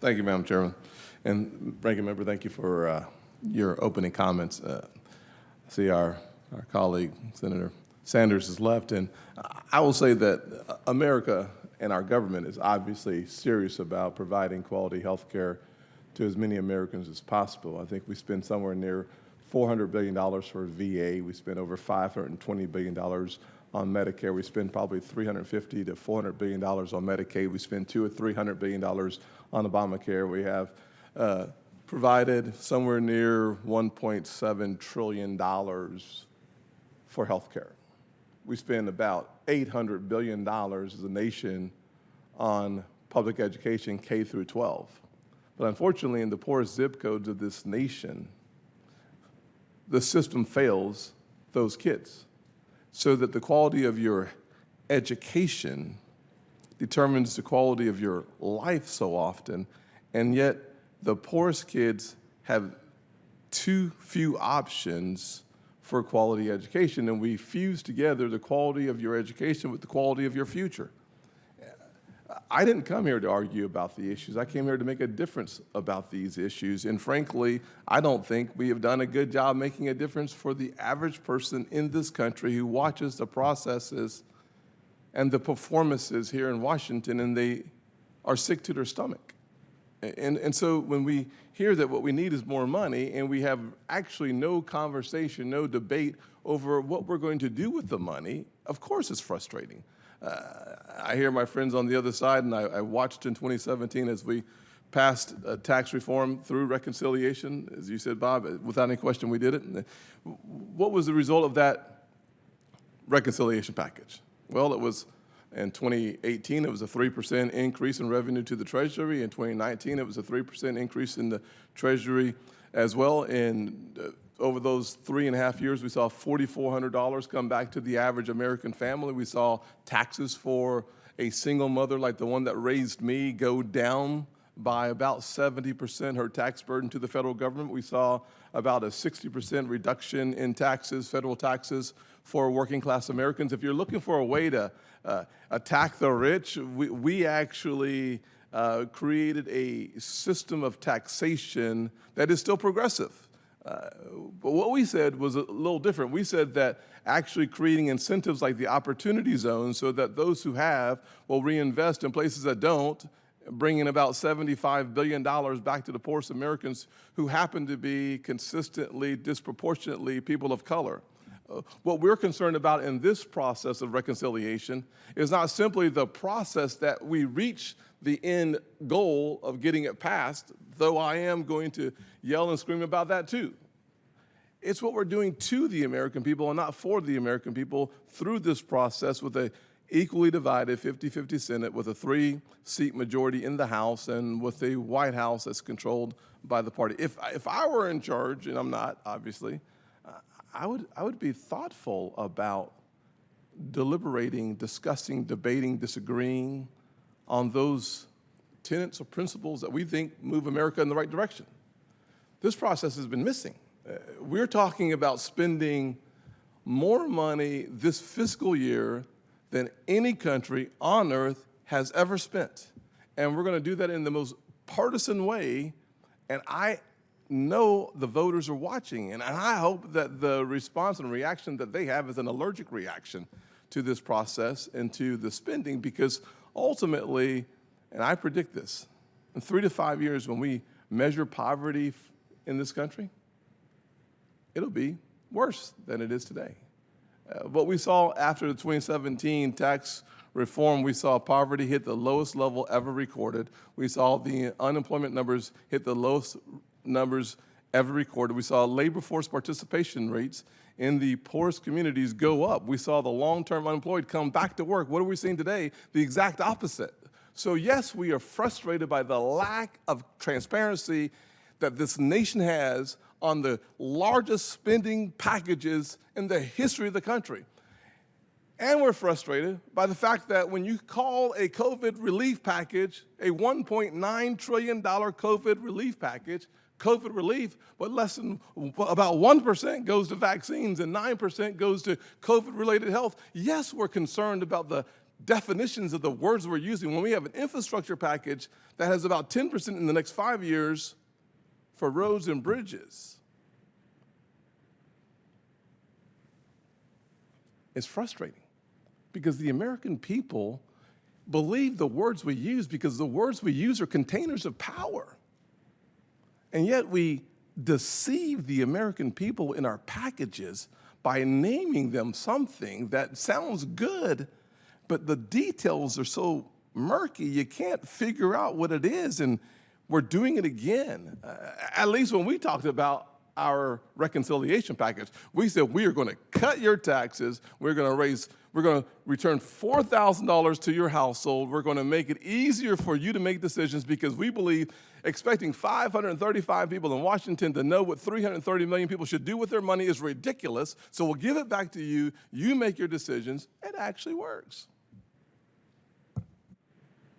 Thank you, Madam Chairman. And Ranking Member, thank you for your opening comments. I see our colleague, Senator Sanders, has left, and I will say that America and our government is obviously serious about providing quality health care to as many Americans as possible. I think we spend somewhere near $400 billion for VA. We spend over $520 billion on Medicare. We spend probably $350 to $400 billion on Medicaid. We spend $200 or $300 billion on Obamacare. We have provided somewhere near $1.7 trillion for health care. We spend about $800 billion as a nation on public education, K through 12. But unfortunately, in the poorest zip codes of this nation, the system fails those kids, so that the quality of your education determines the quality of your life so often, and yet the poorest kids have too few options for quality education, and we fuse together the quality of your education with the quality of your future. I didn't come here to argue about the issues. I came here to make a difference about these issues, and frankly, I don't think we have done a good job making a difference for the average person in this country who watches the processes and the performances here in Washington, and they are sick to their stomach. And so when we hear that what we need is more money, and we have actually no conversation, no debate over what we're going to do with the money, of course it's frustrating. I hear my friends on the other side, and I watched in 2017 as we passed tax reform through reconciliation. As you said, Bob, without any question we did it. What was the result of that reconciliation package? Well, it was in 2018, it was a 3% increase in revenue to the Treasury. In 2019, it was a 3% increase in the Treasury as well. And over those 3.5 years, we saw $4,400 come back to the average American family. We saw taxes for a single mother like the one that raised me go down by about 70%, her tax burden to the federal government. We saw about a 60% reduction in taxes, federal taxes, for working class Americans. If you're looking for a way to attack the rich, we actually created a system of taxation that is still progressive. But what we said was a little different. We said that actually creating incentives like the opportunity zone so that those who have will reinvest in places that don't, bringing about $75 billion back to the poorest Americans who happen to be consistently, disproportionately people of color. What we're concerned about in this process of reconciliation is not simply the process that we reach the end goal of getting it passed, though I am going to yell and scream about that too. It's what we're doing to the American people and not for the American people through this process with a equally divided 50-50 Senate with a 3-seat majority in the House and with a White House that's controlled by the party. If I were in charge, and I'm not, obviously, I would be thoughtful about deliberating, discussing, debating, disagreeing on those tenets or principles that we think move America in the right direction. This process has been missing. We're talking about spending more money this fiscal year than any country on earth has ever spent. And we're going to do that in the most partisan way, and I know the voters are watching, and I hope that the response and reaction that they have is an allergic reaction to this process and to the spending, because ultimately, and I predict this, in 3 to 5 years when we measure poverty in this country, it'll be worse than it is today. What we saw after the 2017 tax reform, we saw poverty hit the lowest level ever recorded. We saw the unemployment numbers hit the lowest numbers ever recorded. We saw labor force participation rates in the poorest communities go up. We saw the long-term unemployed come back to work. What are we seeing today? The exact opposite. So yes, we are frustrated by the lack of transparency that this nation has on the largest spending packages in the history of the country. And we're frustrated by the fact that when you call a COVID relief package a $1.9 trillion COVID relief package, COVID relief, but less than about 1% goes to vaccines and 9% goes to COVID-related health. Yes, we're concerned about the definitions of the words we're using when we have an infrastructure package that has about 10% in the next 5 years for roads and bridges. It's frustrating because the American people believe the words we use because the words we use are containers of power. And yet we deceive the American people in our packages by naming them something that sounds good, but the details are so murky you can't figure out what it is, and we're doing it again. At least when we talked about our reconciliation package, we said we are going to cut your taxes, we're going to return $4,000 to your household, we're going to make it easier for you to make decisions because we believe expecting 535 people in Washington to know what 330 million people should do with their money is ridiculous, so we'll give it back to you, you make your decisions. It actually works.